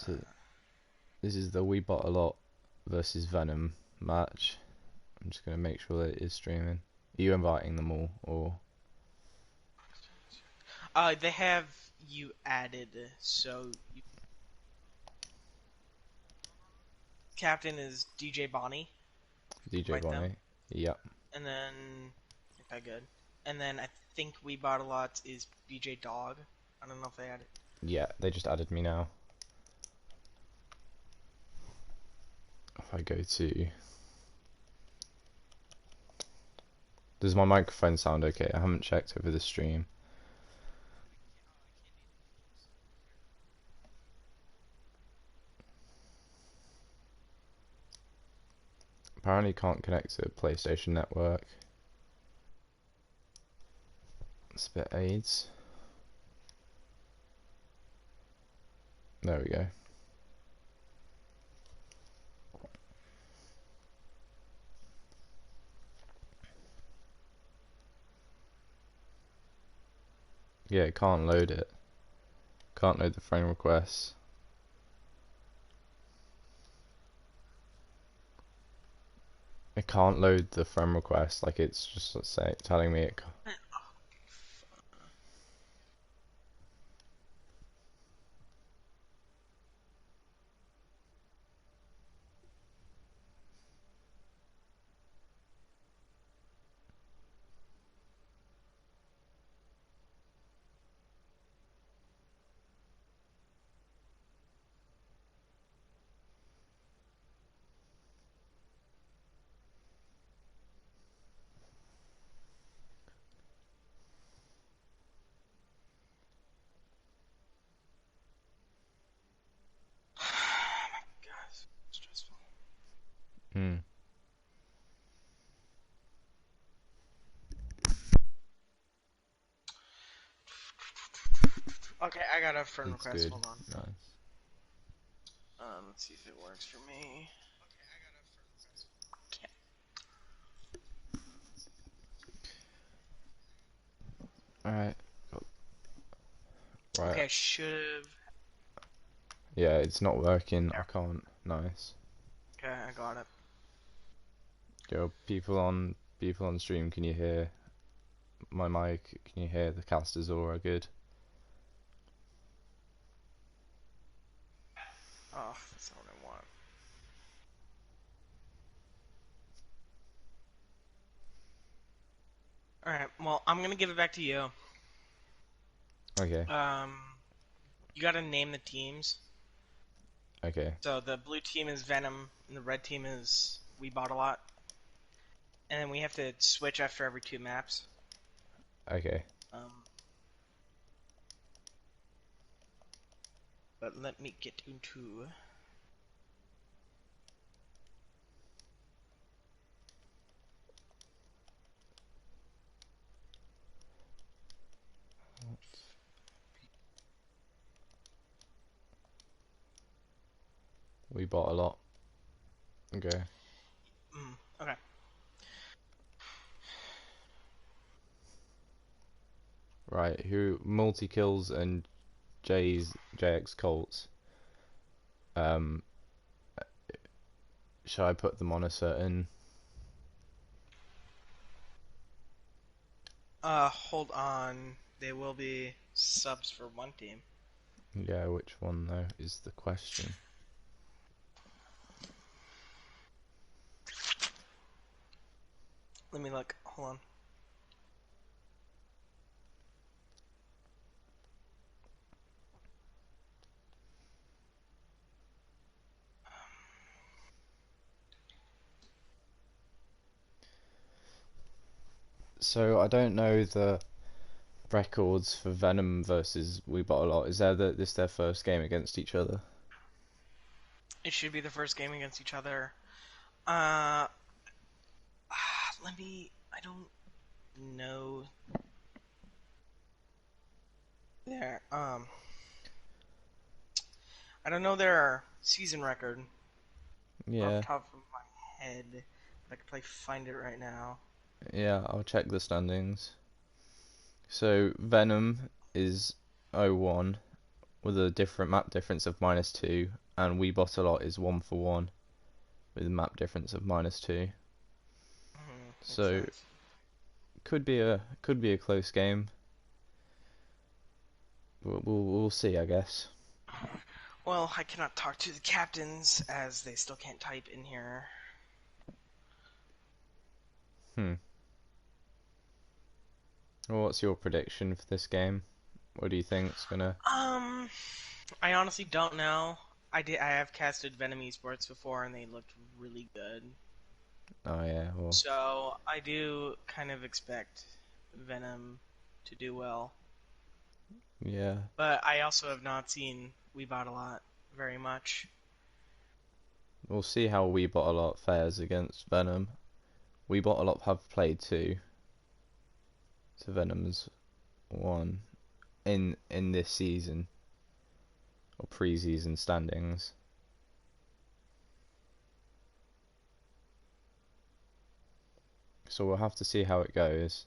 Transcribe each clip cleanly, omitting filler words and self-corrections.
So this is the WeBotAlot versus Venom match. I'm just gonna make sure that it is streaming. Are you inviting them all, or They have you added, so captain is DJ Bonnie. DJ Invite them, Bonnie? Yep. and then okay, good. And then I think We Bought a Lot is BJ Dog. I don't know if they added. Yeah, they just added me now. If I go to... Does my microphone sound okay? I haven't checked over the stream. Apparently can't connect to PlayStation Network. It's a bit AIDS. There we go. Yeah, it can't load it. Can't load the friend requests. It can't load the friend request, like it's just let's say telling me it can't. God, stressful. Hmm. Okay, I got a friend It's request. good. Hold on. Nice. Let's see if it works for me. Alright. Right. Okay, should have. Yeah, it's not working. I can't. Nice. Okay, I got it. Yo, people on stream, can you hear my mic? Can you hear the casters aura good? Oh, that's not what I want. All right. Well, I'm gonna give it back to you. Okay. Um, you gotta name the teams. Okay. So the blue team is Venom, and the red team is We Bought a Lot. And then we have to switch after every 2 maps. Okay. Um, but let me get into. We bought a lot. Okay. Okay. Right. Who multi kills and JX Colts? Um, shall I put them on a certain? Hold on. They will be subs for one team. Yeah, which one though is the question. Let me look. Hold on. So I don't know the records for Venom versus WeBotAlot. Is there this their first game against each other? It should be the first game against each other. Uh, let me. I don't know. There. I don't know their season record off Yeah. the top of my head, but I could probably find it right now. Yeah, I'll check the standings. So Venom is 0-1, with a different map difference of -2, and WeBotAlot is 1-for-1 with a map difference of -2. Makes So sense. could be a close game. We'll see, I guess. Well, I cannot talk to the captains as they still can't type in here. Hmm. Well, what's your prediction for this game? What do you think's gonna? Um, I honestly don't know. I have casted Venom esports before, and they looked really good. Oh yeah, well, So I do kind of expect Venom to do well. yeah. But I also have not seen WeBotAlot very much. We'll see how WeBotAlot fares against Venom. WeBotAlot have played two, so Venom's one in this season or pre-season standings. So we'll have to see how it goes.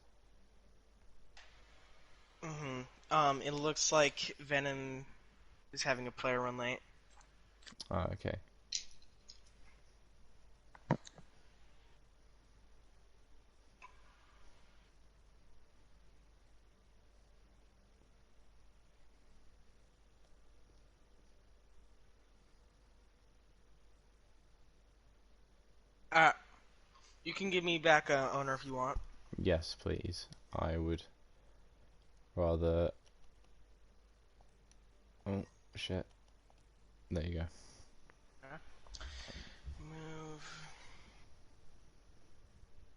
It looks like Venom is having a player run late. Ah, okay. Uh, you can give me back a owner if you want. Yes, please. I would rather. Oh shit. There you go. Move.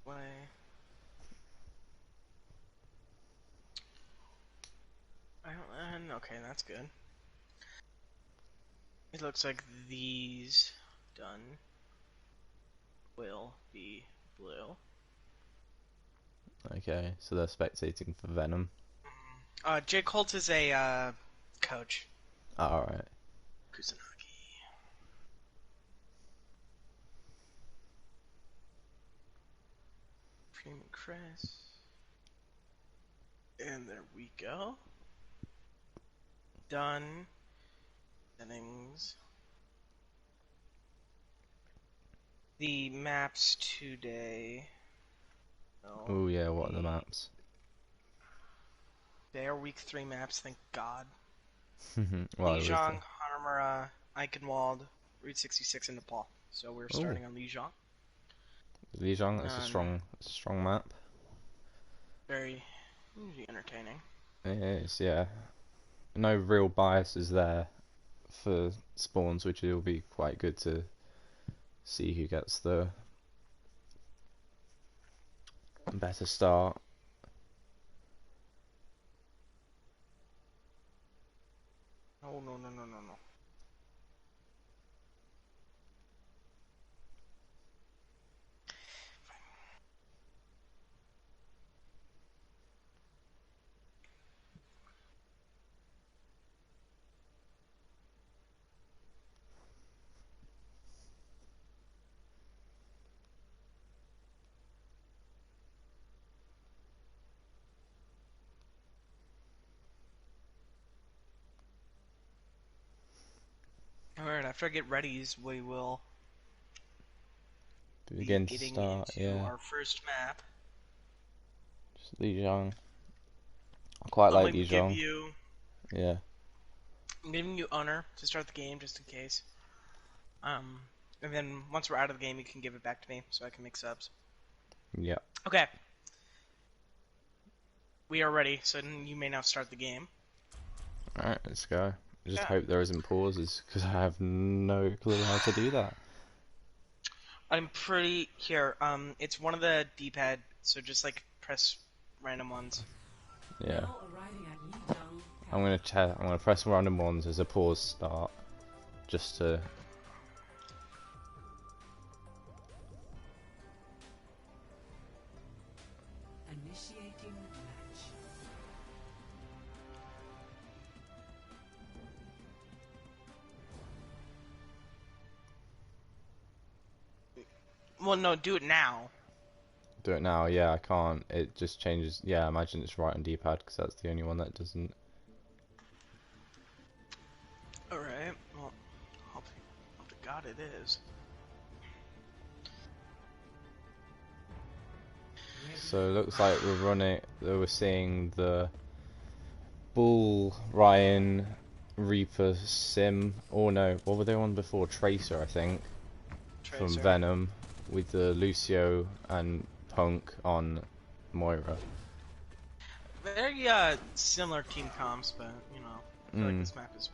Play. I don't. Okay, that's good. It looks like these done will be blue. Okay, so they're spectating for Venom. Jake Holt is a coach. Ah, alright. Kusanagi. Premium Chris. And there we go. Done. Settings. The maps today. Oh yeah, what are the Be maps? they are week 3 maps, thank God. Well, with Lijiang, Hanamura, Eichenwald, Route 66, and Nepal. So we're oh, starting on Lijiang. Lijiang, Done. that's a strong map. Very entertaining. It is, yeah. No real biases there for spawns, which will be quite good to see who gets the better start. Oh no no no no no. Alright, after I get readies, we will be Begin to getting start, into yeah. our first map. Just Lijiang. I quite I'm like gonna give Lijiang. you Yeah. I'm giving you honor to start the game just in case. Um and then once we're out of the game you can give it back to me so I can make subs. Yeah. Okay. We are ready, so you may now start the game. Alright, let's go. I just Yeah. hope there isn't pauses, because I have no clue how to do that. I'm pretty here. It's one of the D-pad, so just like press random ones. Yeah. I'm gonna press random ones as a pause start, just to. Initiating match. Well, no, do it now. Do it now, yeah, I can't. It just changes. Yeah, I imagine it's right on D-pad because that's the only one that doesn't. Alright, well, hope to God it is. So it looks like we're seeing the Bull, Ryan, Reaper, Sim, or no, what were they on before? Tracer, I think, from Tracer. Venom, with the Lucio and Punk on Moira. Very similar team comps, but you know, I feel like this map is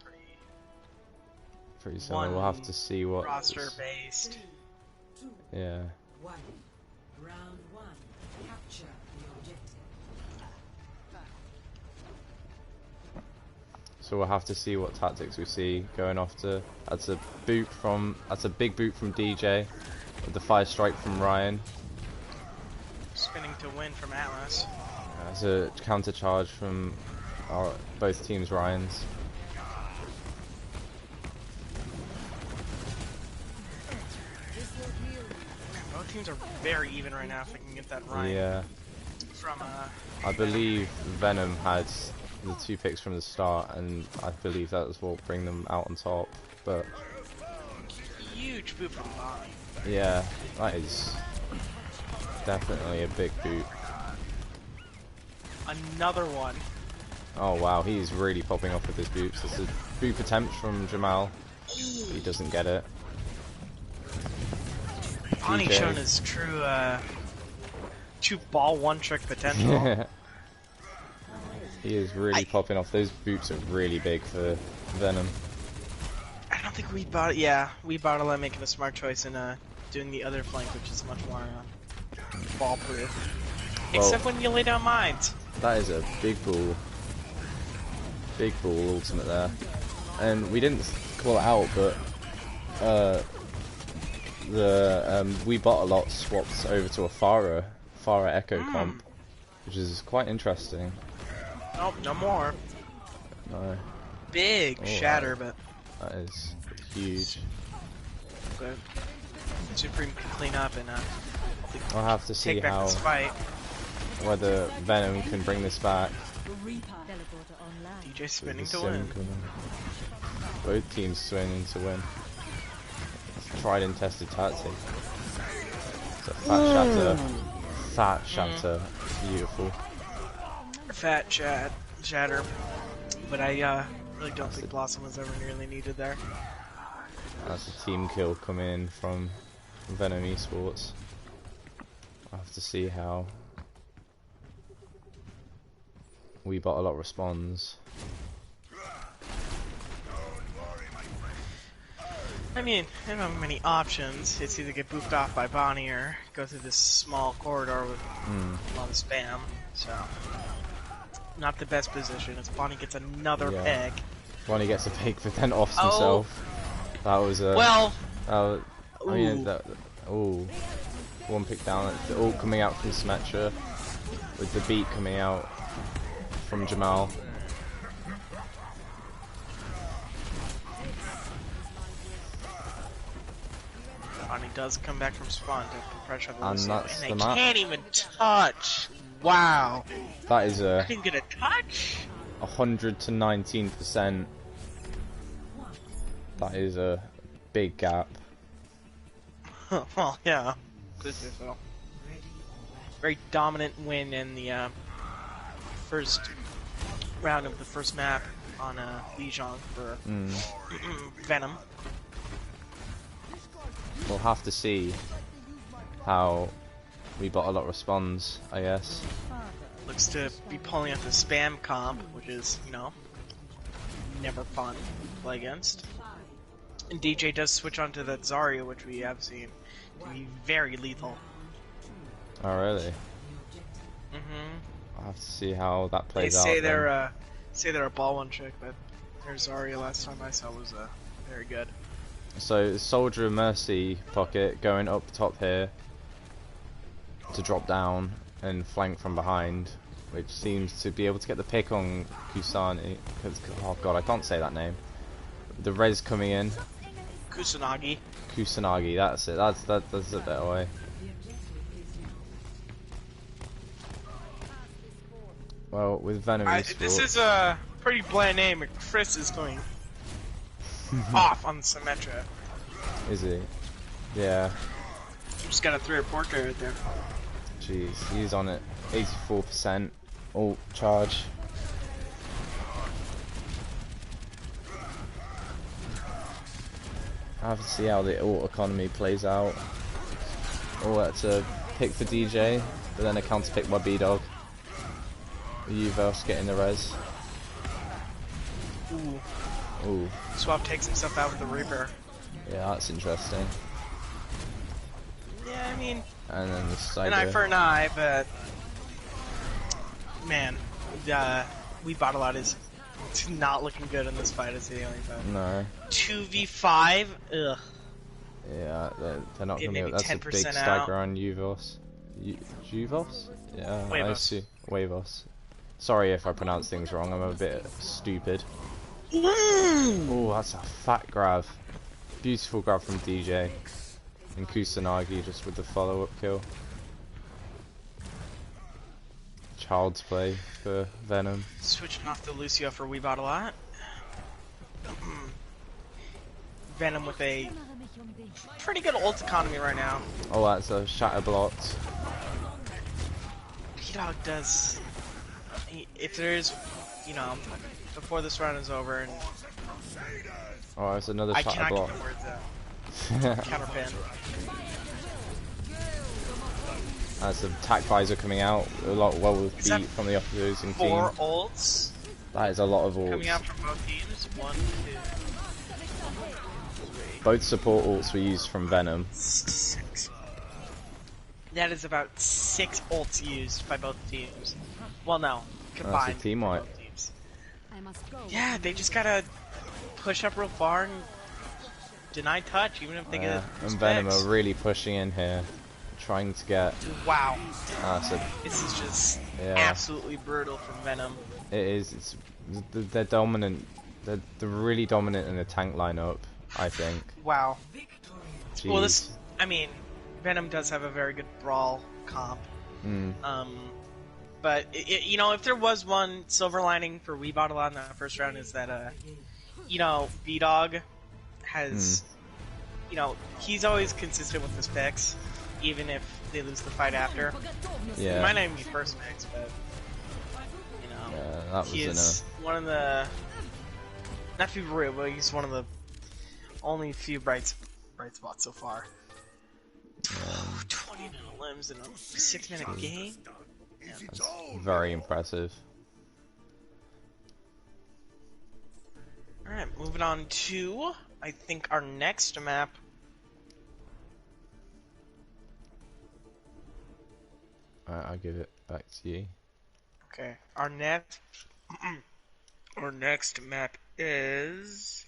Pretty similar. one We'll have to see what. roster based. Yeah. 1. Round 1. Capture the objective. So we'll have to see what tactics we see going off to. That's a big boot from DJ. With the 5 strike from Ryan. Spinning to win from Atlas. That's a counter charge from both teams' Ryans. Both teams are very even right now if they can get that Ryan Yeah. from I believe Venom had the 2 picks from the start, and I believe that was what will bring them out on top. But huge boot from Bonnie. yeah, that is definitely a big boot. Another one. Oh wow, he's really popping off with his boots. It's a boot attempt from Jamal. He doesn't get it. Bonnie DJ. showing his true ball one trick potential. He is really popping off. Those boots are really big for Venom. I don't think WeBotAlot making a smart choice in doing the other flank, which is much more ball proof. Well, Except when you lay down mines. that is a big ball ultimate there. And we didn't call it out, but the WeBotAlot swapped over to a Farah Echo comp, which is quite interesting. Nope, no more. No, Big shatter, but that is huge. Supreme can clean up and I'll have to see take back how this fight. whether Venom can bring this back. DJ spinning With the to sim win. coming. Both teams swinging to win. It's a tried and tested tactic. It's a fat shatter, beautiful. Fat shatter. But I really don't think Blossom was ever nearly needed there. That's a team kill coming in from Venom Esports. I'll have to see how WeBotAlot responds. I mean, I don't have many options. It's either get booped off by Bonnie or go through this small corridor with a lot of spam. So, not the best position as Bonnie gets another pick. Bonnie gets a pick, but then offs himself. That was a... Well... I mean, one pick down. The ult coming out from Symmetra, with the beat coming out from Jamal. Bonnie does come back from spawn to put pressure on the And Lucio, that's and the they map. can't even touch. Wow. That is I a didn't get a touch. 100 to 19%. That is a big gap. Well, yeah. This is so. Very dominant win in the first round of the first map on Lijiang for Venom. We'll have to see how WeBotAlot responds, I guess. Looks to be pulling up the spam comp, which is, you know, never fun to play against. And DJ does switch onto that Zarya, which we have seen to be very lethal. Oh, really? I'll have to see how that plays out. Then. Say they're a ball one trick, but their Zarya last time I saw was very good. So, Soldier of Mercy pocket going up top here to drop down and flank from behind, which seems to be able to get the pick on Kusani. Oh god, I can't say that name. The res coming in. Kusanagi. Kusanagi, that's it. That's a better way. Well, with Venom Esports... This is a pretty bland name. Chris is going off on Symmetra. Is he? Yeah. Just got a 3 or 4 right there. Jeez, he's on it. 84% ult charge. I have to see how the ult economy plays out. Oh, that's a pick for DJ, but then a counter pick by B-Dog. Uvos getting the res. Ooh. Ooh. Swap takes himself out with the Reaper. Yeah, that's interesting. Yeah, I mean, And then the side. an eye for an eye, but man, WeBotAlot is not looking good in this fight. Is the only fight. No. 2v5. Ugh. Yeah, they're not Yeah, gonna. maybe That's a 10% big out. stagger on Uvos. Uvos? Yeah, I Huevos. see. Huevos. Sorry if I pronounce things wrong. I'm a bit stupid. Ooh. Oh, that's a fat grab. Beautiful grab from DJ. And Kusanagi just with the follow-up kill. Child's play for Venom. Switching off the Lucio for WeBotAlot. Venom with a pretty good ult economy right now. Oh, that's a shatter blocked. B-Dog does. If there's, you know, before this round is over, and Oh, that's another I shatter cannot block. get the words out. Counter pin. That's a tac visor coming out. A lot well with Is that beat from the opposing 4 team. ults That is a lot of coming out ults. from both teams. 1, 2, Both support ults were used from Venom. 6. That is about 6 ults used by both teams. Well, no, combined. That's a team for wipe. both teams. Yeah, they just gotta push up real far and deny touch, even if they get. And Venom specs. are really pushing in here, trying to get. Wow, So this is just Yeah. absolutely brutal from Venom. it is. It's they're dominant. They're really dominant in the tank lineup. I think. Wow. Jeez. Well, this. I mean, Venom does have a very good brawl comp. Mm. But you know, if there was one silver lining for WeBotAlot in that first round, is that you know, B-Dog has, you know, he's always consistent with his picks, even if they lose the fight after. Yeah. It might not even be first picks, but you know, Yeah, that was he is one of the, not to be real, but he's one of the only few bright spots so far. 20 minute limbs in a 6-minute game. very impressive. Alright, moving on to, I think, our next map. I'll give it back to you. Okay, our next map is,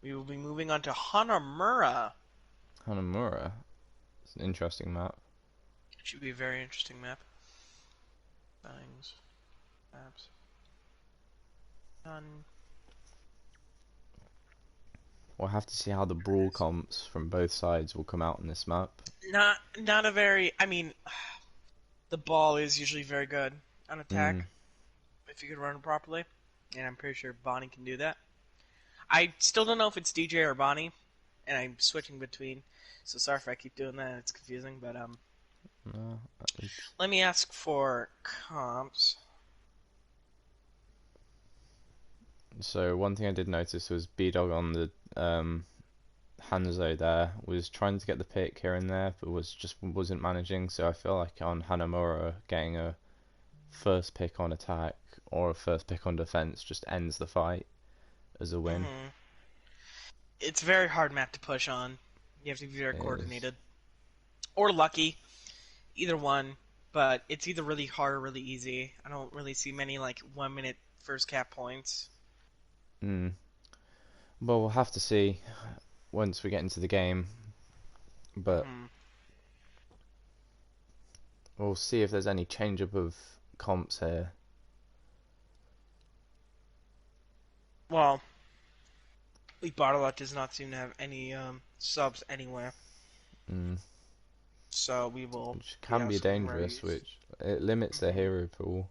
we will be moving on to Hanamura. Hanamura. It's an interesting map. Should be a very interesting map. Things, maps. Done. We'll have to see how the brawl comps from both sides will come out in this map. Not a very. I mean, the ball is usually very good on attack if you could run it properly, and I'm pretty sure Bonnie can do that. I still don't know if it's DJ or Bonnie, and I'm switching between. So sorry if I keep doing that. It's confusing, but No, let me ask for comps. So one thing I did notice was B-Dog on the Hanzo there was trying to get the pick here and there, but wasn't managing. So I feel like on Hanamura getting a first pick on attack or a first pick on defense just ends the fight as a win. It's a very hard map to push on. You have to be very It coordinated. Or lucky. Either one. But it's either really hard or really easy. I don't really see many, like, 1 minute first cap points. Well, we'll have to see once we get into the game, but we'll see if there's any change up of comps here. Well, WeBotAlot does not seem to have any subs anywhere. So we will. Which can be dangerous, which it limits their hero pool.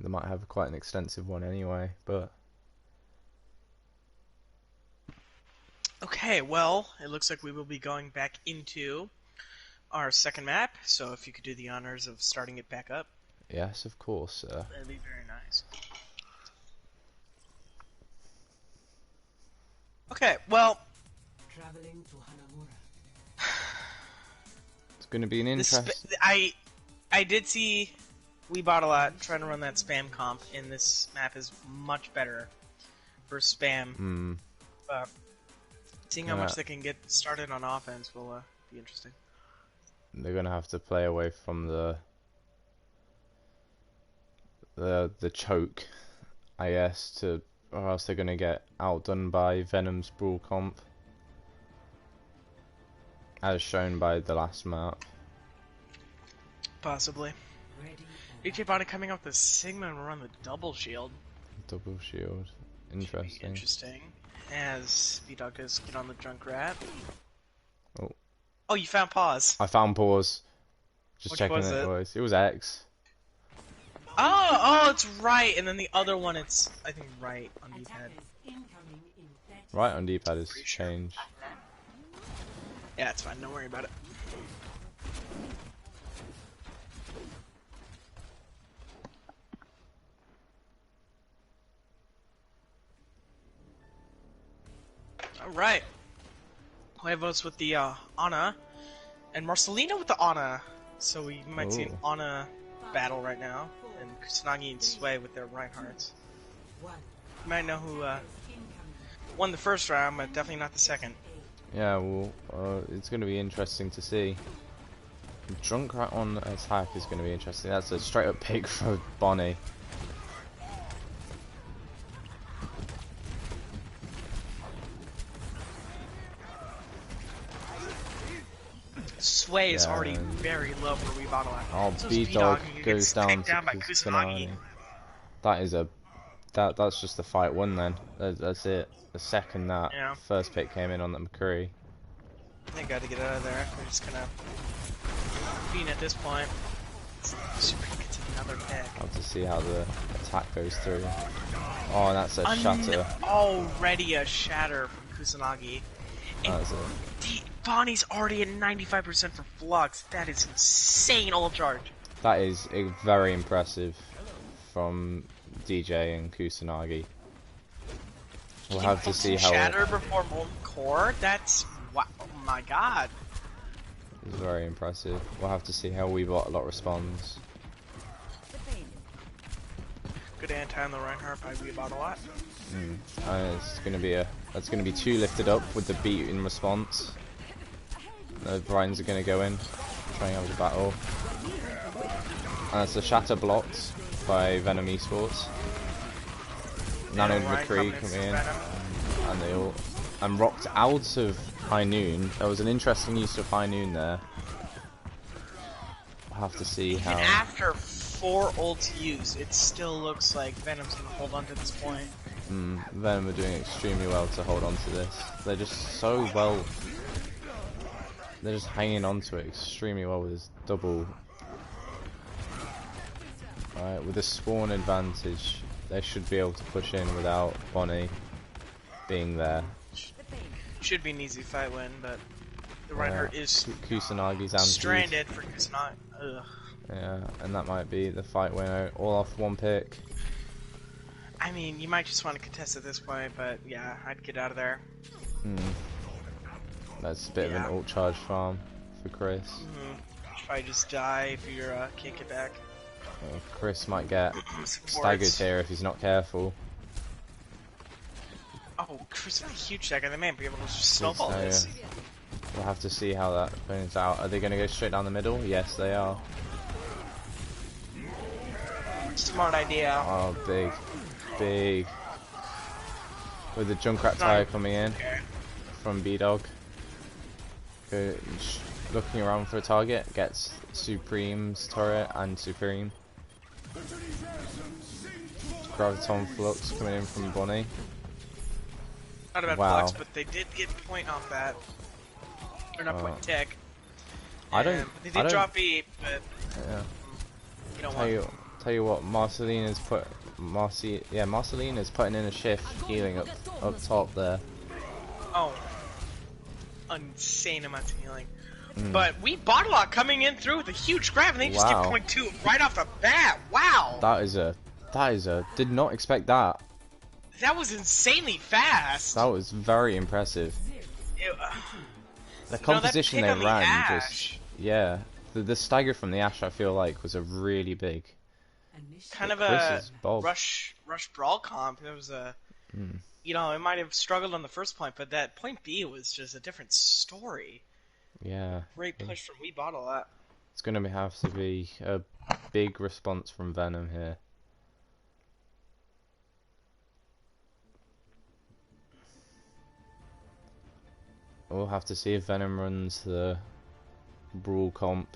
they might have quite an extensive one anyway, but... Okay, well, it looks like we will be going back into our second map, so if you could do the honors of starting it back up. Yes, of course, sir. That'd be very nice. Okay, well... Traveling to Hanamura. It's going to be an interest... I did see WeBotAlot trying to run that spam comp, and this map is much better for spam. But seeing how much they can get started on offense will be interesting. They're going to have to play away from the choke, I guess, or else they're going to get outdone by Venom's Brawl comp, as shown by the last map. Possibly. DJ Bonnie coming up with the Sigma and run the double shield. Double shield. Interesting. Interesting. As B-Dog does get on the Junkrat. Oh. Oh, you found pause. I found pause. Just Which checking was it it? was. It was X. Oh, it's right, and then the other one, it's I think right on D-pad. Right on D-pad is changed. Yeah, it's fine. Don't worry about it. All right. Huevos with the Ana, and Marcelino with the Ana. So we might see an Ana battle right now, and Kusanagi and Sway with their Reinhardts. You might know who won the first round, but definitely not the second. Yeah, well, it's going to be interesting to see. Junkrat on attack is going to be interesting. That's a straight up pick for Bonnie. Sway is already very low for WeBotAlot. Oh, So B-Dog gets goes down taken to by Kusanagi. Kusanagi. That's just the fight won then. That's it. The second that first pick came in on the McCree. They got to get out of there. They're just gonna being at this point. Super gets another pick. I'll have to see how the attack goes through. Oh, and that's a shatter. Already a shatter from Kusanagi. And That's it. Bonnie's already at 95% for Flux. That is insane ult charge. That is very impressive from DJ and Kusanagi. We'll have to see how shatter before Molten Core. That's wow. Oh my god. It's very impressive. We'll have to see how WeBotAlot responds. Good anti on the Reinhardt by WeBotAlot. It's gonna be that's gonna be 2 lifted up with the beat in response. The Brines are gonna go in, trying out the battle. And it's a shatter blocked by Venom Esports. Nano and McCree coming in, and they all rocked out of High Noon. There was an interesting use of High Noon there. We'll have to see how. Even after 4 ults used, it still looks like Venom's gonna hold on to this point. Venom are doing extremely well to hold on to this. They're just so well. They're just hanging on to it extremely well with this double. Alright, with the spawn advantage, they should be able to push in without Bonnie being there. Should be an easy fight win, but the Reinhardt is Kusanagi's anti. stranded for Kusanagi. Ugh. Yeah, and that might be the fight winner. All off 1 pick. I mean, you might just want to contest at this point, but yeah, I'd get out of there. That's a bit of an ult charge farm for Chris. Should probably just die if you can't get back. Chris might get staggered here if he's not careful. Oh, Chris with a huge stagger. They may be able to just snowball this. We'll have to see how that turns out. Are they going to go straight down the middle? Yes, they are. Smart idea. Oh, big. With the Junkrat tire coming in from B-Dog. Looking around for a target, gets Supreme's turret and Supreme. Graviton Flux coming in from Bonnie. Not a bad Flux, but they did get point off that. Or not point tick. They did drop E, but yeah. you don't Tell Tell you what, Marcelina's putting in a shift, healing up top there. Oh, insane amounts of healing. But WeBotAlot coming in through with a huge grab, and they just get point two right off the bat. Wow. That is a did not expect that. That was insanely fast. That was very impressive. The composition they ran just, yeah. The stagger from the Ashe, I feel like, was a really big. Kind of a rush brawl comp. It was a, you know, it might have struggled on the first point, but that point B was just a different story. Yeah. Great push from WeBotAlot. It's gonna have to be a big response from Venom here. We'll have to see if Venom runs the brawl comp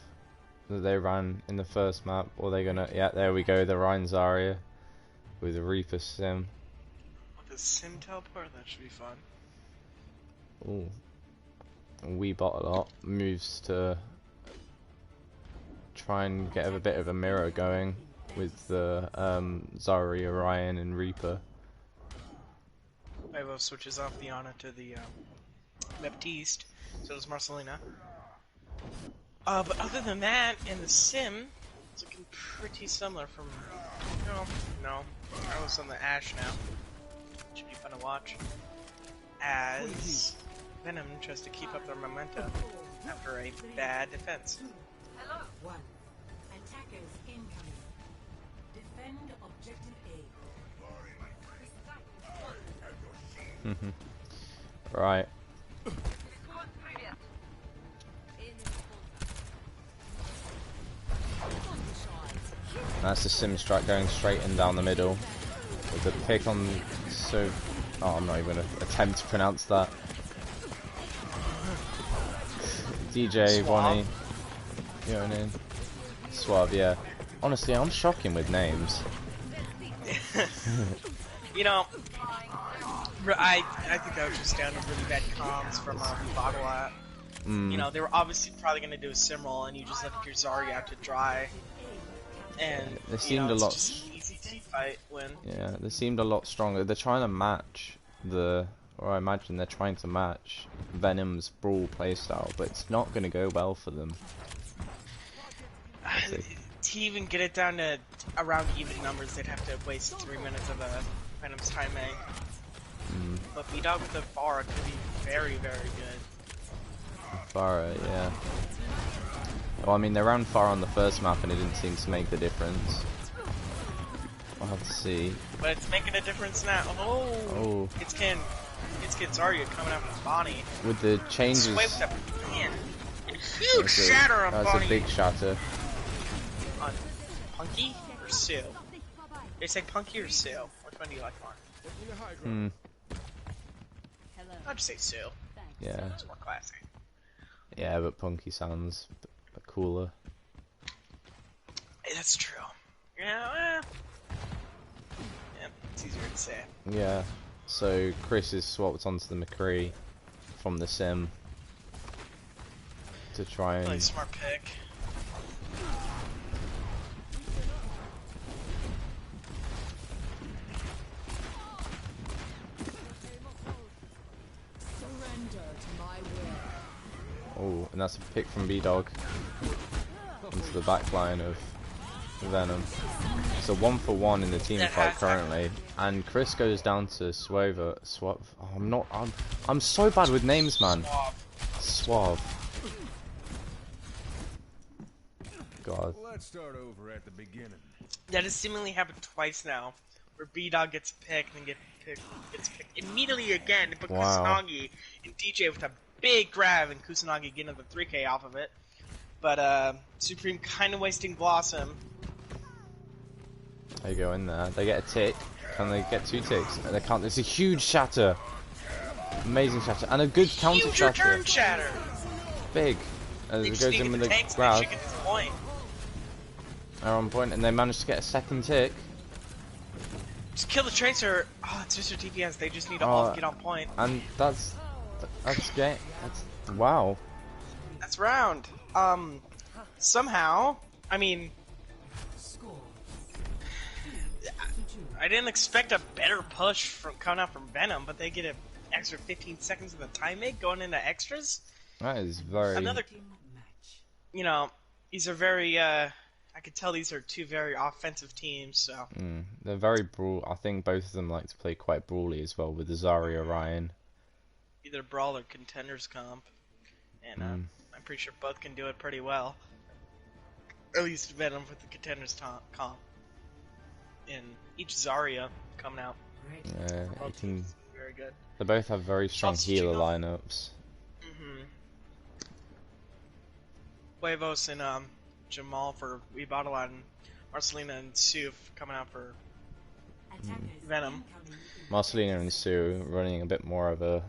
that they ran in the first map, or they're gonna, yeah, there we go, the Ryan Zarya with a Reaper sim. With a sim teleport, that should be fun. Ooh. WeBotAlot moves to try and get a bit of a mirror going with the Zarya, Ryan, and Reaper. Ivo switches off the Ana to the Baptiste, so does Marcelina. But other than that, in the sim, it's looking pretty similar from... No. I was on the Ashe now. Should be fun to watch. As Venom tries to keep up their momentum after a bad defense. Hello. 1. Attackers incoming. Defend objective A. Right. That's the sim strike going straight in down the middle with the pick on. So, oh, I'm not even gonna attempt to pronounce that. DJ Bonnie going in. Suave, yeah. Honestly, I'm shocking with names. You know, I think that was just down to really bad comms from WeBotAlot. You know, they were obviously probably going to do a sim roll, and you just left your Zarya out to dry. And they seemed a lot. Just an easy team fight win. Yeah, they seemed a lot stronger. They're trying to match or I imagine they're trying to match Venom's brawl playstyle, but it's not going to go well for them. To even get it down to around even numbers, they'd have to waste 3 minutes of Venom's timing. But B-Dog with the Pharah could be very, very good. Pharah, yeah. Well, I mean, they ran Pharah on the first map and it didn't seem to make the difference. We'll have to see. But it's making a difference now. Oh. It's Kid Zarya coming out with Bonnie. With the changes. Sway with that man. Huge shatter on Bonnie. That's a big shatter. On Punky or Sue? They say Punky or Sue? Which one do you like more? I'll just say Sue. Yeah. It's more classy. Yeah, but Punky sounds cooler. Hey, that's true. Yeah, it's easier to say. Yeah. So Chris is swapped onto the McCree from the sim to try and. Really smart pick. Oh, and that's a pick from B-Dog into the back line of Venom. So 1-for-1 in the team fight currently, and Chris goes down to Suave. Oh, I'm so bad with names, man. Suave. God. Let's start over at the beginning. That has seemingly happened twice now, where B-Dog gets picked and gets picked immediately again, but Kusanagi and DJ with a big grab, and Kusanagi getting the 3K off of it. But Supreme kind of wasting Blossom. They go in there. They get a tick. Can they get 2 ticks? No, they can't. It's a huge shatter. Amazing shatter. And a good counter huge shatter. Return shatter. Big. As it goes in with the grab. They're on point, and they manage to get a second tick. Just kill the Tracer. Oh, it's just their DPS. They just need to all get on point. And that's game. That's wow. That's round. Somehow, I mean, I didn't expect a better push from coming out from Venom, but they get an extra 15 seconds of the time make going into extras. That is very... Another, you know, these are very, I could tell these are two very offensive teams, so. They're very brawl. I think both of them like to play quite brawly as well with the Zarya Ryan. Either brawl or contenders comp, and I'm pretty sure both can do it pretty well. At least Venom with the contenders comp. And each Zarya coming out. Yeah, Both teams very good. They both have very strong Shots healer to lineups. Huevos and Jamal for WeBotAlot, and Marcelina and Sue coming out for Venom. Marcelina and Sue running a bit more of a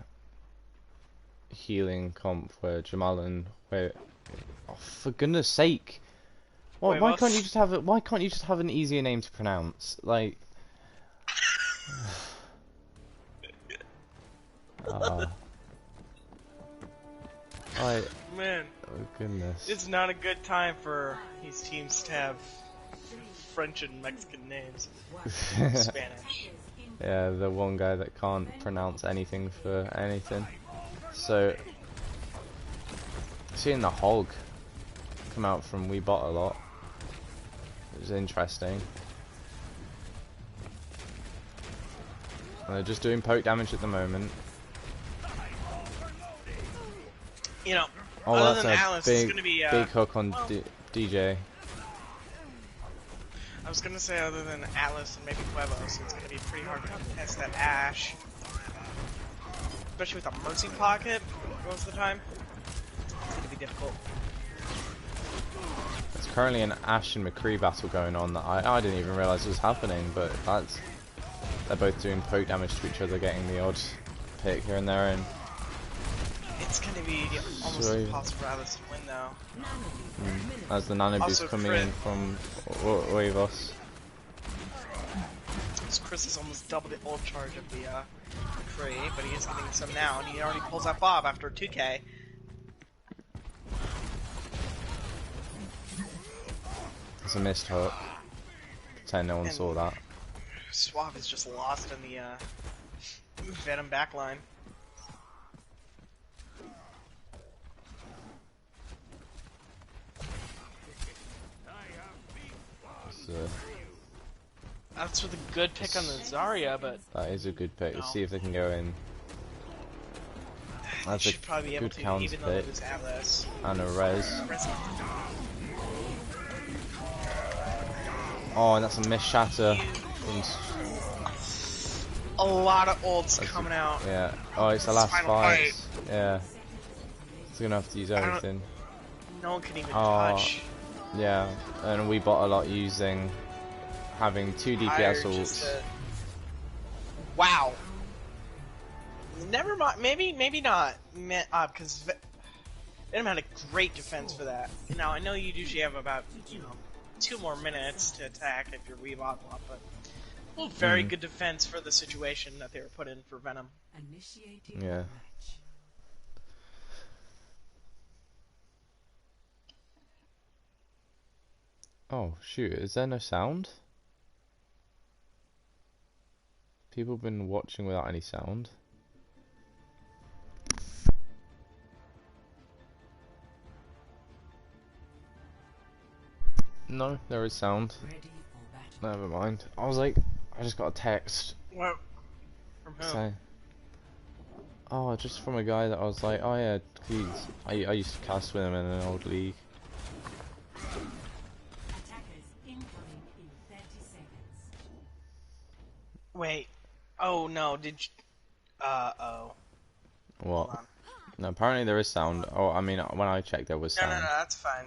healing comp, where Jamal and oh, for goodness sake, why can't you just have it? Why can't you just have an easier name to pronounce? Like, Man, oh goodness, it's not a good time for these teams to have French and Mexican names. Spanish. Yeah, the one guy that can't pronounce anything for anything. So, seeing the Hog come out from WeBotAlot is interesting. And they're just doing poke damage at the moment. You know, Oh, other that's than a Alice, big, it's gonna be big hook on well, DJ. I was gonna say other than Atlas and maybe Huevos, it's gonna be pretty hard to contest that Ashe. Especially with a Mercy Pocket most of the time. It's gonna be difficult. There's currently an Ashe and McCree battle going on that I didn't even realise was happening, but they're both doing poke damage to each other, getting the odd pick here and there, and It's gonna be almost impossible for Atlas to win though. as the nano boost Also, coming in from Huevos. Chris has almost doubled the ult charge of the Free, but he is getting some now, and he already pulls out Bob after 2k. It's a missed hook. Pretend no one saw that. Suave is just lost in the Venom backline. That's with a good pick on the Zarya, but That is a good pick. Let's see if they can go in. they That's a should probably be able good to, counter even though pick. there's Atlas. And a res. Res- Oh, and that's a missed shatter. A lot of ults coming out. Yeah. Oh, it's the last Final fight. fight. Yeah. It's gonna have to use everything. No one can even Oh. touch. Yeah. And WeBotAlot using having 2 DPS ults. Wow. Never mind. Maybe not. Because Venom had a great defense for that. Now I know you usually have about 2 more minutes to attack if you're WeBotAlot, but very good defense for the situation that they were put in for Venom. Yeah. Oh shoot! Is there no sound? People have been watching without any sound. No, there is sound. Never mind. I was like, I just got a text. What? From who? Saying, oh, just from a guy that I was like, oh yeah, I used to cast with him in an old league. Wait. Oh no, did you... oh. What? No, apparently there is sound. Oh, I mean, when I checked, there was sound. No, that's fine.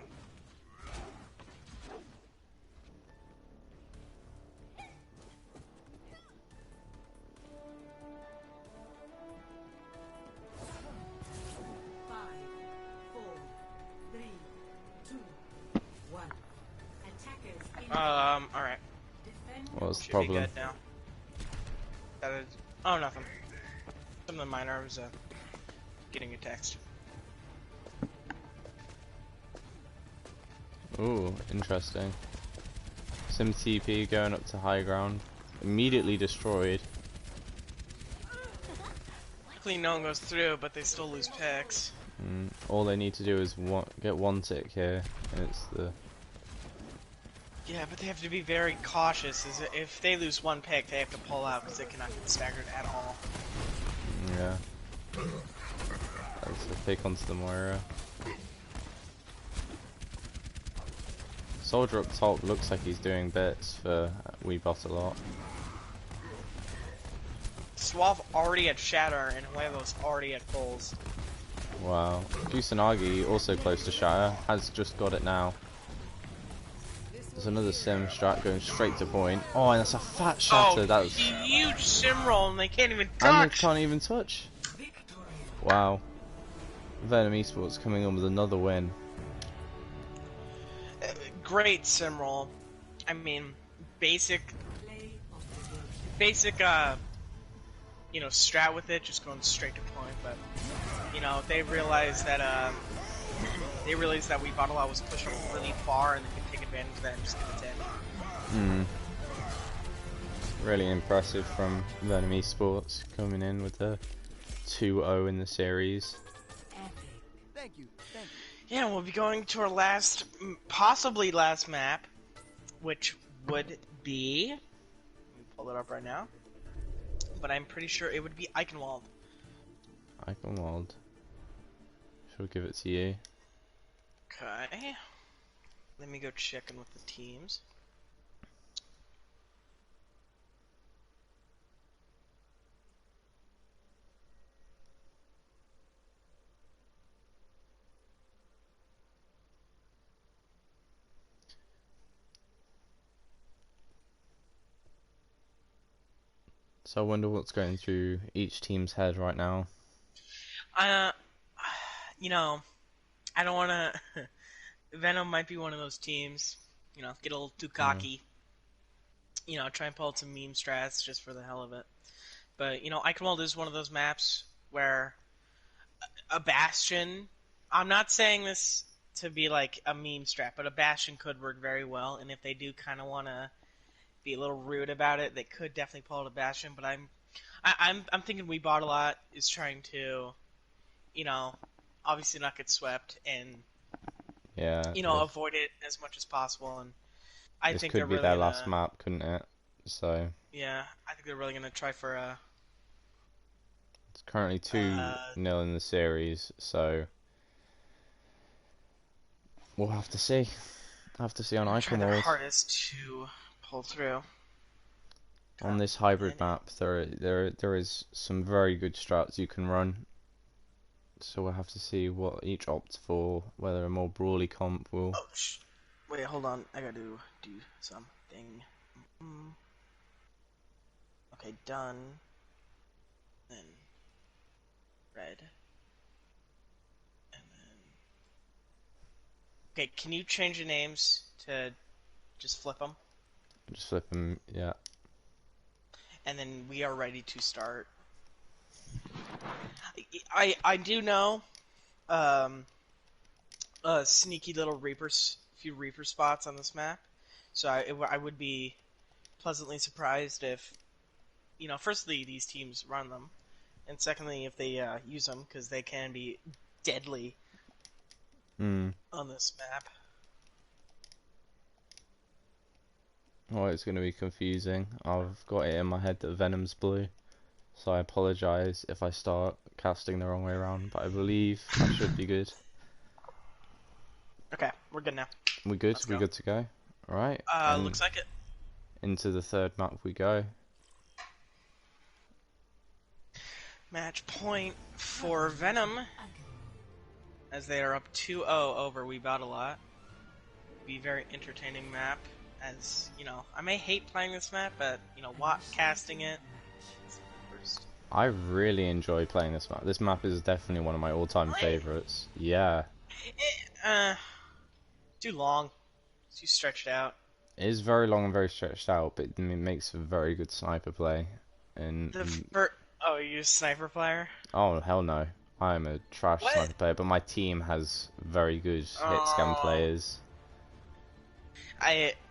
Alright. What's the Should problem? be good now. That is... Oh, nothing. Something minor. I was getting a text. Ooh, interesting. Some TP going up to high ground. immediately destroyed. Luckily no one goes through, but they still lose picks. All they need to do is get one tick here, and it's the... Yeah, but they have to be very cautious. If they lose one pick, they have to pull out because they cannot get staggered at all. Yeah. That's a pick onto the Moira. Soldier up top looks like he's doing bits for WeBotAlot. Suave already at Shatter, and Huevo's already at Pulls. Wow. Kusanagi, also close to Shatter, has just got it now. There's another sim strat going straight to point. Oh, and that's a fat Shatter. Oh, That's huge sim roll, and they can't even and they touch. can't even touch. Wow. Venom Esports coming in with another win. Great sim roll. I mean, basic, you know, strat with it, just going straight to point. But you know, they realized that WeBotAlot was pushed up really far, and they could take advantage of that and just get it in. Really impressive from Venom Esports coming in with a 2-0 in the series. Thank you. Yeah, we'll be going to our last, possibly last map, which would be... Let me pull it up right now. But I'm pretty sure it would be Eichenwald. Eichenwald. Shall we give it to you? Okay. Let me go check in with the teams. So I wonder what's going through each team's head right now. You know, I don't want to... Venom might be one of those teams, you know, get a little too cocky. You know, try and pull out some meme strats just for the hell of it. But, you know, Eichenwald is one of those maps where a Bastion... I'm not saying this to be like a meme strat, but a Bastion could work very well, and if they do kind of want to be a little rude about it, they could definitely pull out a Bastion, but I'm thinking WeBotAlot is trying to, you know, obviously not get swept and, Yeah. you know, avoid it as much as possible, and I this think could they're be really their gonna, last map, couldn't it? So yeah, I think they're really gonna try for a... it's currently 2-0 in the series, so we'll have to see. Have to see on try their Eichenwald. hardest to pull through. On this hybrid map, there is some very good strats you can run. So we'll have to see what each opts for, whether a more brawly comp will... Oh, wait, hold on. I gotta do something. Okay, done. Then red. And then... Okay, can you change the names to just flip them? Just flip them, yeah. And then we are ready to start. I do know sneaky little few Reaper spots on this map, so I would be pleasantly surprised if, you know, firstly these teams run them, and secondly if they use them, because they can be deadly on this map. Oh, it's going to be confusing. I've got it in my head that Venom's blue, so I apologise if I start casting the wrong way around, but I believe I should be good. Okay, we're good now. We good? Let's We go. good to go? Alright. Looks like it. Into the third map we go. Match point for Venom, as they are up 2-0 over WeBotAlot. Be a very entertaining map, as, you know, I may hate playing this map, but, you know, casting it is the worst. I really enjoy playing this map. This map is definitely one of my all-time favourites. Yeah. Too long. Too stretched out. It is very long and very stretched out, but it makes a very good sniper play. And oh, you're a sniper player? oh, hell no. I am a trash What? sniper player, but my team has very good hit scan players.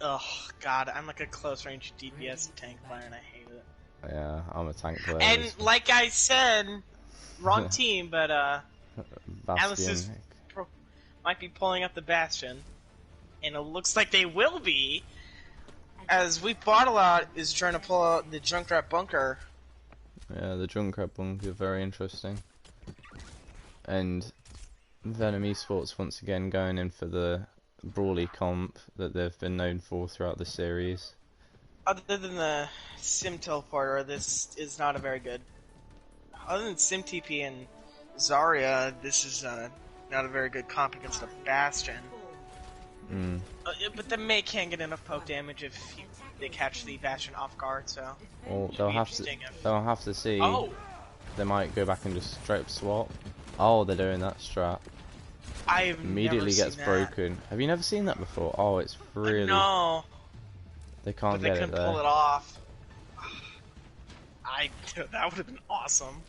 Oh god, I'm like a close range DPS tank player and I hate it. Yeah, I'm a tank player. And like I said, wrong team, but Alice is Bastion. might be pulling up the Bastion, and it looks like they will be, as WeBotAlot is trying to pull out the Junkrat bunker. Yeah, the Junkrat bunker, very interesting. And Venom Esports once again going in for the brawly comp that they've been known for throughout the series. Other than the Sim Teleporter, this is not a very good. Other than Sim TP and Zarya, this is not a very good comp against the Bastion. But the Mei can't get enough poke damage if they catch the Bastion off guard, so... Well, they'll have to see. Oh! They might go back and just straight up swap. Oh, they're doing that strat. I've Immediately never gets seen broken. Have you never seen that before? Oh, it's really... No! They can't But they get couldn't it there. pull it off. That would have been awesome.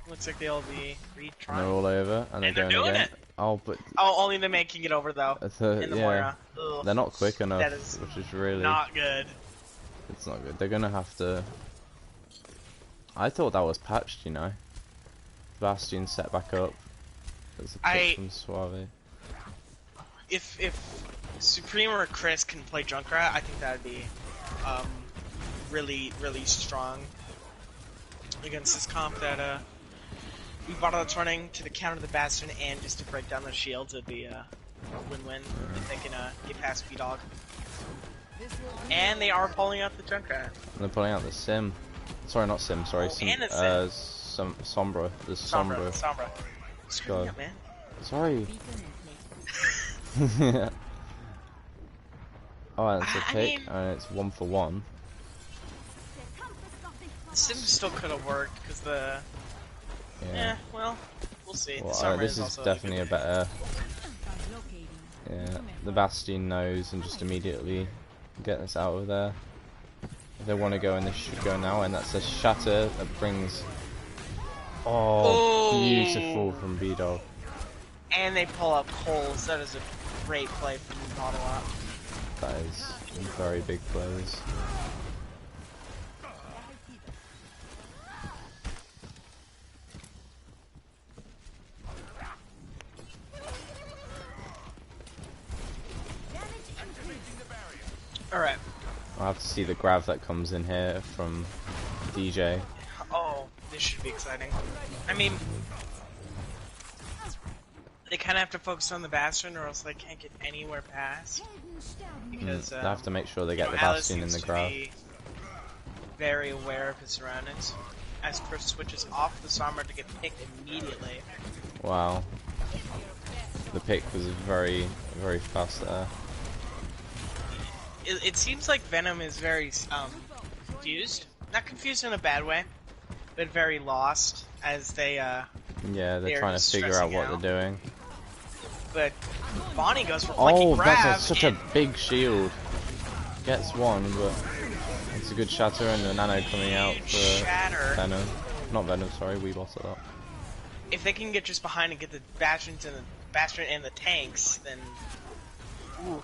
Looks like they'll be And retrying. they're all over, and they're going doing again. it. Oh, but Oh, only the making it over though. In the yeah, Moira. Ugh. they're not quick enough, That is which is really not good. It's not good. They're gonna have to. I thought that was patched, you know. Bastion set back up. There's a pick from Suave. If Supreme or Chris can play Junkrat, I think that'd be really strong against this comp that WeBotAlot's running to the counter the Bastion and just to break down the shields. It'd be a win-win if they can get past B-Dog. And they are pulling out the Junkrat. And they're pulling out the Sim. Sorry, not Sim. Sorry, Sombra. The Sombra. Sombra. Let's go. Up, man. Sorry. Oh, and it's a pick, and it's 1 for 1. The Sim still could have worked because the. Yeah. Well, we'll see. Well, this is definitely a better. Yeah, the Bastion knows and just immediately get us out of there. If they want to go, and they should go now, and that's a shatter that brings. Oh, beautiful from B-Dog. And they pull up holes. That is a great play from WeBotAlot. That is very big plays. Alright. I'll have to see the grab that comes in here from DJ. Oh, this should be exciting. I mean, they kind of have to focus on the Bastion or else they can't get anywhere past. Because They have to make sure they get the Alice Bastion in the seems to grab. be very aware of his surroundings. As Chris switches off the Sombra to get picked immediately. Wow. The pick was very fast there. It seems like Venom is very confused. Not confused in a bad way, but very lost as they Yeah, they're trying to just figure out stressing what out. they're doing. But Bonnie goes for flanking Oh, grab. that's such a big shield. Gets one, but it's a good shatter and a nano coming out for shatter. Venom. Not Venom, sorry, WeBotAlot. If they can get just behind and get the Bastion and the tanks, then ooh,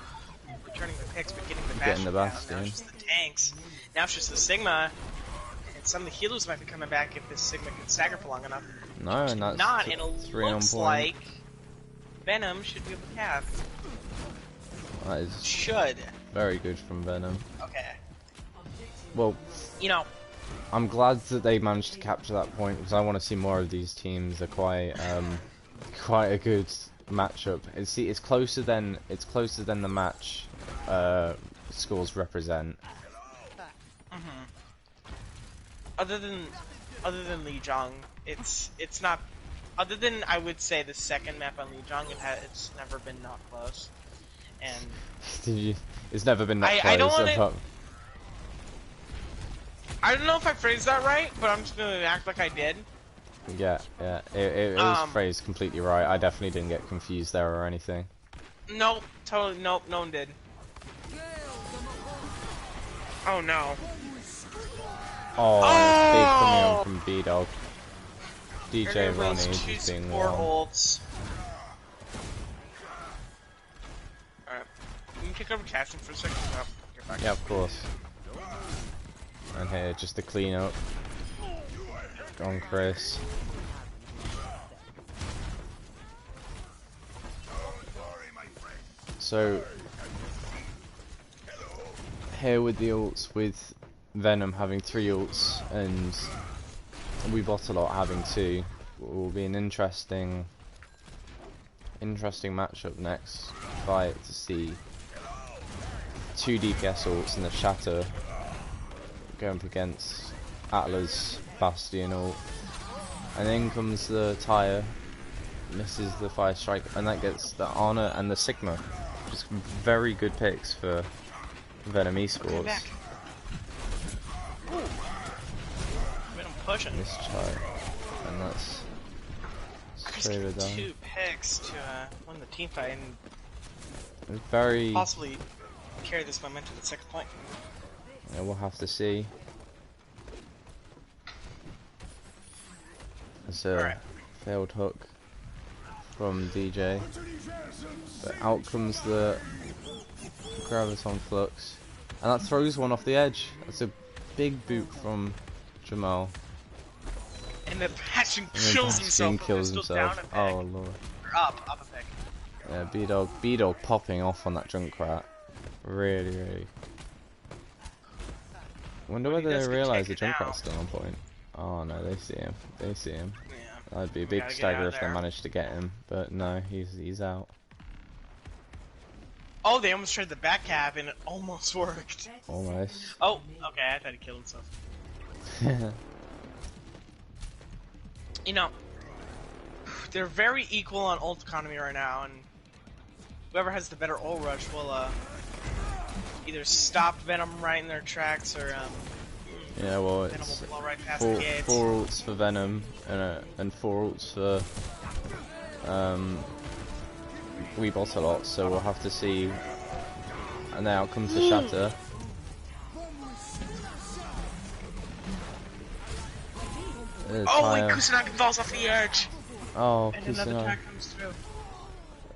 returning the picks but getting the Bastion. Getting the Bastion. Now it's just the tanks. Now it's just the Sigma, and some of the healers might be coming back if this Sigma can stagger for long enough. No, and that's Not, and it 3 on looks point. like Venom should be able to cap. That is Should. very good from Venom. Okay. Well, You know, I'm glad that they managed to capture that point because I want to see more of these teams. They're quite a good matchup. It's closer than the match scores represent. other than Lijiang, it's not. Other than I would say the second map on Lijiang, it's never been not close. And It's never been that close. I don't wanna- I don't know if I phrased that right, but I'm just gonna act like I did. Yeah, it was phrased completely right. I definitely didn't get confused there or anything. Nope, totally, nope, no one did. Oh no. Oh, and it's big coming on from B-Dog. DJ They're gonna Ronnie release just two being support one. ults. Alright. you take over casting for a second? I'll get back. Yeah, of course. And here, just the cleanup. Go on, Chris. So, here with the ults, with Venom having 3 ults and WeBotAlot having 2, will be an interesting matchup next fight to see 2 DPS ults and the Shatter going up against Atlas Bastion ult, and then comes the Tyre, misses the Fire Strike, and that gets the Honor and the Sigma. Just very good picks for Venom esports. Venom pushing. This Tyre, and that's straight it down. 2 picks to win the team fight and Very possibly carry this momentum to the 6th point. Yeah, we'll have to see. It's a failed hook from DJ, but out comes the Graviton Flux, and that throws one off the edge. That's a big boot from Jamal. And then Bastion And then kills Bastion himself. kills Still himself. down a pick. Oh lord. Or up a pick. Yeah, B-Dog popping off on that Junkrat. Really. Wonder But he whether does they get realise the taken Junkrat's out. still on point. Oh no, they see him. Yeah. That'd be a We big gotta get stagger out if they there. managed to get him, but no, he's out. Oh, they almost tried the back cap and it almost worked. Almost. Oh, okay, I thought he killed himself. You know, they're very equal on ult economy right now, and whoever has the better ult rush will either stop Venom right in their tracks or Yeah, well, Venom it's will blow right past the gates. 4 ults for Venom and 4 ults for WeBotAlot, so we'll have to see. And now comes the Shatter. Oh, wait, Kusanagi falls off the edge! Oh, And another Kusanagi. attack comes through.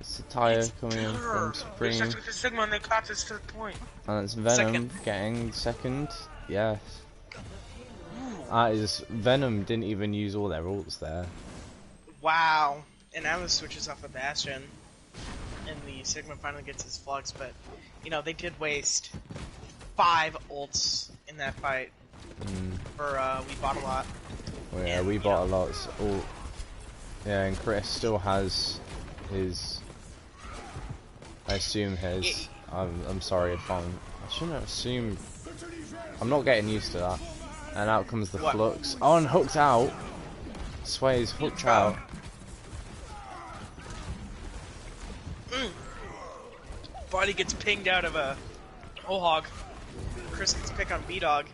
It's the Tyre It's coming in Terror. from They're Supreme. stuck with the Sigma and they caught this to the point. And it's Venom Second. getting second. Yes. That is, Venom didn't even use all their ults there. Wow. And now the switches off of Bastion. And the Sigma finally gets his flux, but, you know, they did waste 5 ults in that fight for WeBotAlot. Well, yeah, And, we you bought know- a lot. Ult. Yeah, and Chris still has his. I assume his. I'm sorry if I shouldn't have assumed. I'm not getting used to that. And out comes the What? Flux. Oh, and hooked out. Sway's hooked out. Body gets pinged out of a whole hog. Chris gets pick on B-Dog.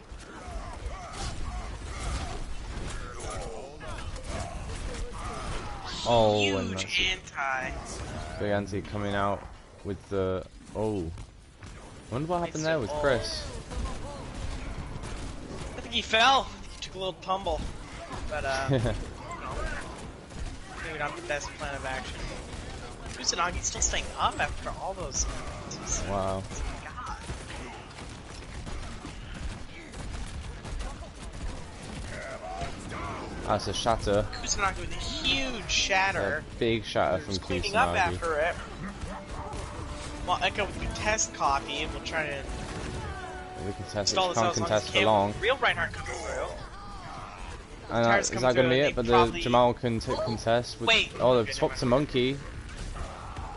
Oh, and Huge that's anti. big anti coming out with the. Oh. Wonder what happened there with Oh. Chris. I think he fell. He took a little tumble. But, maybe not the best plan of action. Kusanagi's still staying up after all those. Wow. God. That's a Shatter. Kusanagi with a huge shatter. A big Shatter from Who's cleaning up Kusanagi. after it. Well, Echo with contest copy. We'll try to We can test install it. this out Can't as long as contest we for can. long. Real Reinhardt coming through. And Tires is come that going to through be and it? But they the probably- Jamal can contest with. Wait. Oh, they've Okay, swapped never to Monkey.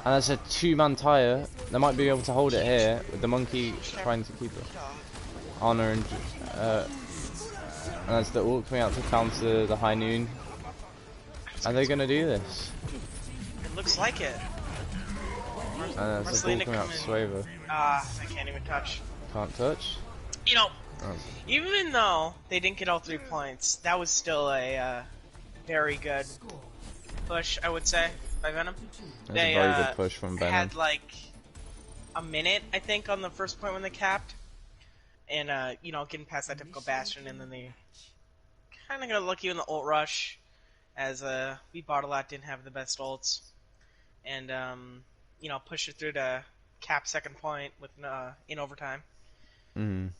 And that's a 2-man Tyre. They might be able to hold it here with the Monkey trying to keep it. Honor and that's the ult coming out to counter the High Noon. Are they going to do this? It looks like it. And that's the Marcelina ult coming out to Swaver. I can't even touch. Can't touch. You know, Oh. even though they didn't get all 3 points, that was still a very good push, I would say, by Venom. That's They a very good push from Venom. had like a minute, I think, on the first point when they capped. And, you know, getting past that typical Bastion, and then they kind of got lucky in the ult rush, as WeBotAlot didn't have the best ults. And, you know, pushed it through to cap second point with in overtime. Mm.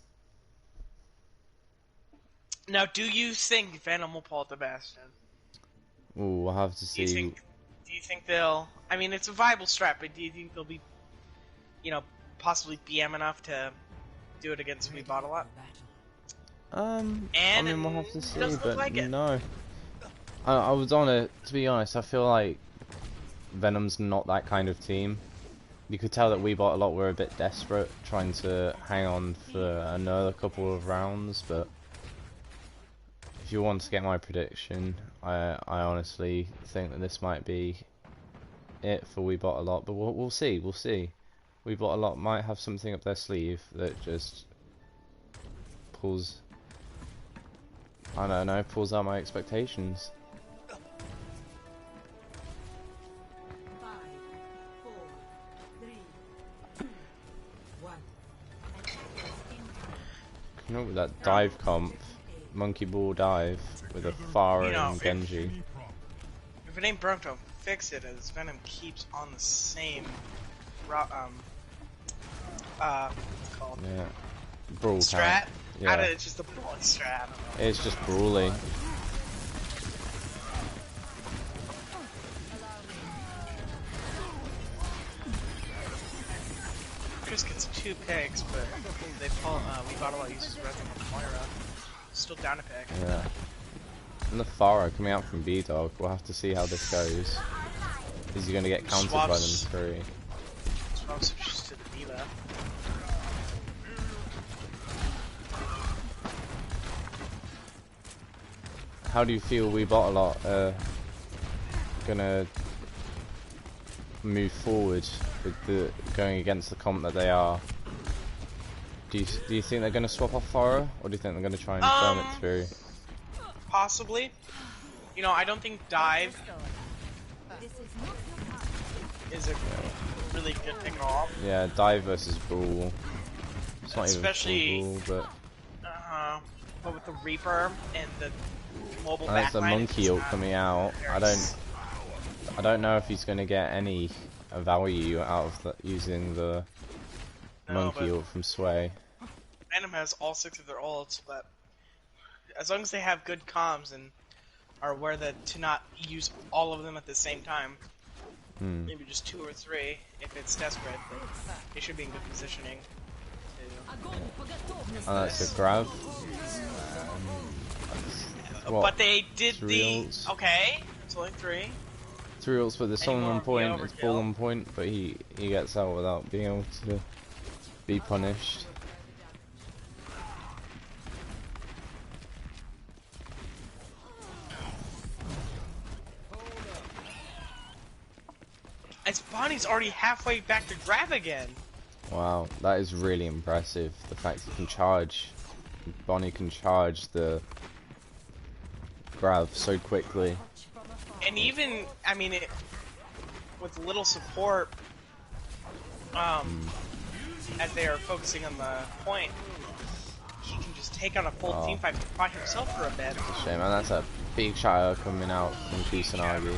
Now, do you think Venom will pull out the Bastion? Ooh, we'll have to see. Do you think they'll? I mean, it's a viable strat, but do you think they'll be, possibly BM enough to do it against WeBotAlot? I mean, we'll have to see, but like no. I was on it, to be honest. I feel like Venom's not that kind of team. You could tell that WeBotAlot were a bit desperate, trying to hang on for another couple of rounds, but if you want to get my prediction, I honestly think that this might be it for WeBotAlot, but we'll see, we'll see. WeBotAlot might have something up their sleeve that just pulls, I don't know, pulls out my expectations. 5, 4, 3, 2, 1. You know, with that dive comp, monkey ball dive with a Pharah and Genji. If it ain't broke, don't fix it. As Venom keeps on the same, what's it called? Yeah, brawl Strat. count. Yeah, It's just a brawling strat. I don't know. it's just brawling. Chris gets 2 picks, but they pull. WeBotAlot uses Resin with Moira. Still down a pick. Yeah. And the Pharah coming out from B-Dog, we'll have to see how this goes. Is he going to get countered by them three? Swap switches to the D.Va. How do you feel WeBotAlot gonna move forward with the going against the comp that they are? Do you think they're gonna swap off Pharah, or do you think they're gonna try and firm it through? Possibly. I don't think dive is a really good pick at all. Yeah, dive versus brawl. It's not Especially, even full brawl, but with the Reaper and the mobile but that's a backline, monkey ult coming out. I don't know if he's gonna get any value out of using the monkey ult from Sway. Venom has all 6 of their ults, but as long as they have good comms and are aware that to not use all of them at the same time, maybe just 2 or 3 if it's desperate, but they should be in good positioning. That's a grab. But they did ults? okay. It's only 3. 3 ults, but there's someone on point. It's ball overkill. on point, but he gets out without being able to be punished. As Bonnie's already halfway back to grab again. Wow, that is really impressive. The fact he can charge, Bonnie can charge the grab so quickly. And even, I mean, with little support, as they are focusing on the point, he can just take on a full team fight by himself for a bit. It's a shame, man. That's a big shadow coming out from Kusanagi.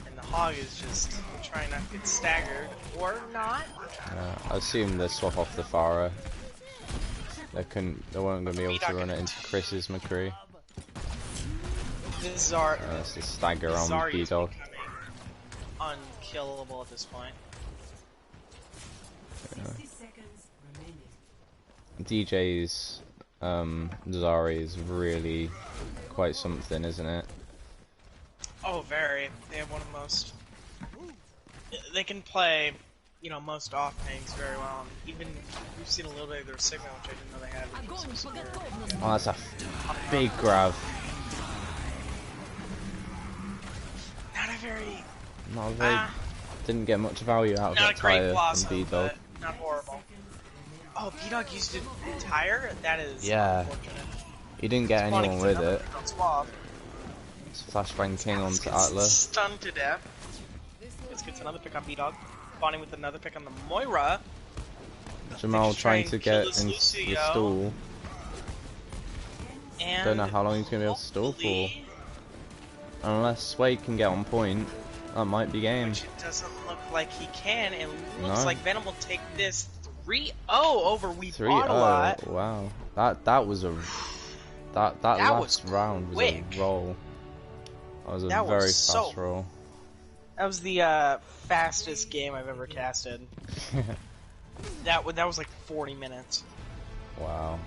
And the Hog is just trying not to get staggered, or not. I assume they swap off the Pharah. They weren't going to be able to run it into Chris's McCree. That's the stagger on B-Dog. Unkillable at this point. DJ's Zari is really quite something, isn't it? Oh, very. They have one of the most. They can play, most off tanks very well. Even we've seen a little bit of their signal, which I didn't know they had. Oh, that's a big grab. Not very. Didn't get much value out of that tire from B-Dog. Not horrible. Oh, B-Dog used an tire? That is unfortunate. He didn't get anyone with it. It's flashbang king onto Atlas. Stunned to death. This gets another pick on B-Dog. Bonnie with another pick on the Moira. Jamal trying to get into the stall. Don't know how long he's going to be able to stall for. Unless Sway can get on point. That might be game. Which it doesn't look like he can. It looks No. like Venom will take this 3-0 over WeBotAlot. 3-0. Wow. That was a that last was round was quick. a roll. That was a That was very so- fast roll. That was the fastest game I've ever casted. That was like 40 minutes. Wow.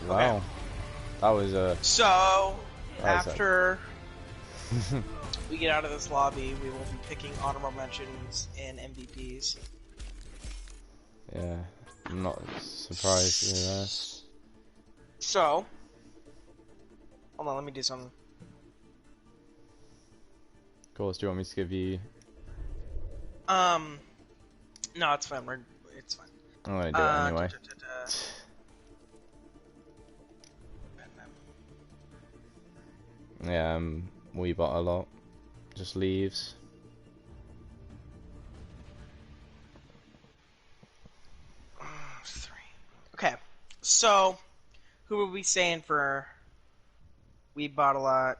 Wow. That was a. So That was after we get out of this lobby, we will be picking honorable mentions and MVPs. Yeah. I'm not surprised to hear that. So, hold on, let me do something. Of course, do you want me to give you? No, it's fine. It's fine. I'm gonna do it anyway. Yeah, WeBotAlot just leaves. Okay, so who are we saying for WeBotAlot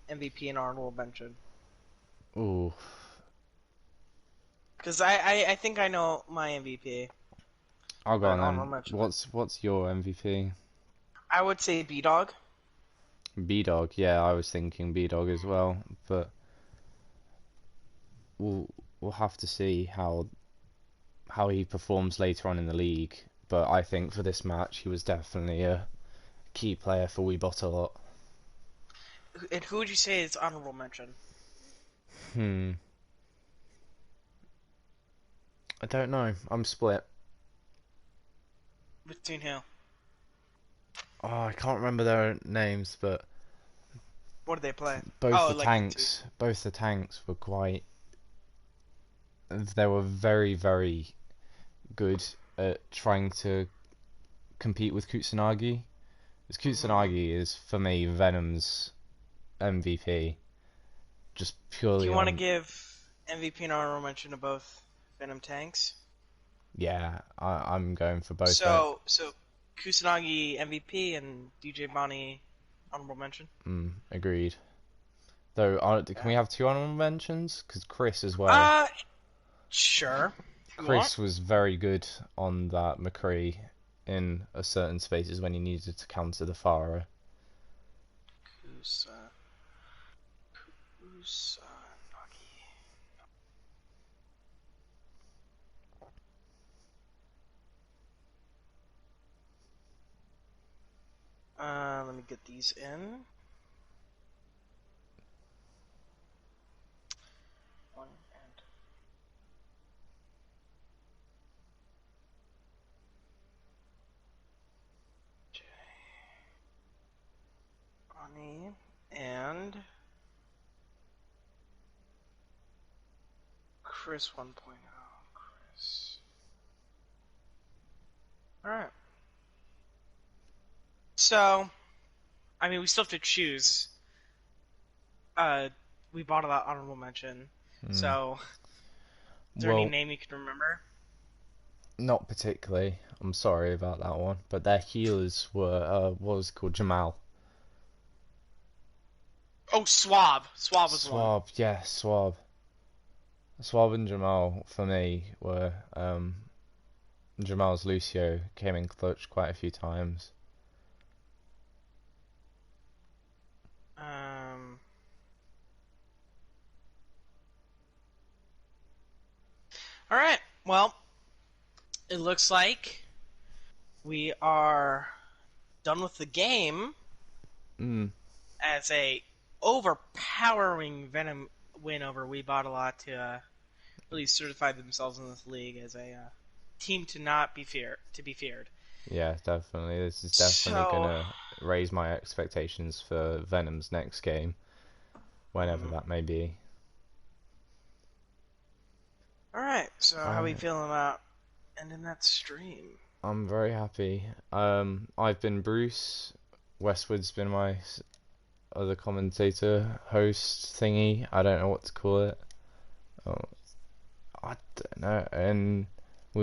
MVP and honorable mention? Ooh. Because I think I know my MVP. I'll go on honorable then. mention. What's your MVP? I would say B-Dog. B-Dog, yeah, I was thinking B-Dog as well, but we'll have to see how he performs later on in the league. But I think for this match, he was definitely a key player for WeBotAlot. And who would you say is honorable mention? I don't know. I'm split. Between who? Oh, I can't remember their names, but What did they play? both the tanks were quite. They were very, very good at trying to compete with Kusanagi. Because Kusanagi is, for me, Venom's MVP. Just purely. Do you want to give MVP and honorable mention to both Venom tanks? Yeah, I'm going for both. So Kusanagi MVP and DJ Bonnie honorable mention. Agreed. Though, can we have two honorable mentions? Because Chris as well. Sure. Chris was very good on that McCree in a certain spaces when he needed to counter the Pharah. Kusanagi. Let me get these in. One and J. Bonnie and Chris 1.0. Chris. Alright. So, I mean, we still have to choose. We bought a lot honorable mention. So, is there any name you can remember? Not particularly. I'm sorry about that one. But their healers were, what was it called? Jamal. Oh, Swab. Swab was one. Swab, yeah, Swab. Swab and Jamal, for me, were, Jamal's Lucio came in clutch quite a few times. Alright, well, it looks like we are done with the game as a overpowering Venom win over WeBotAlot to really certify themselves in this league as a team to not be feared. Yeah, definitely. This is definitely gonna raise my expectations for Venom's next game, whenever that may be. Alright, so how are we feeling about ending that stream? I'm very happy. I've been Bruce. Westwood's been my other commentator, host thingy. I don't know what to call it. I don't know. And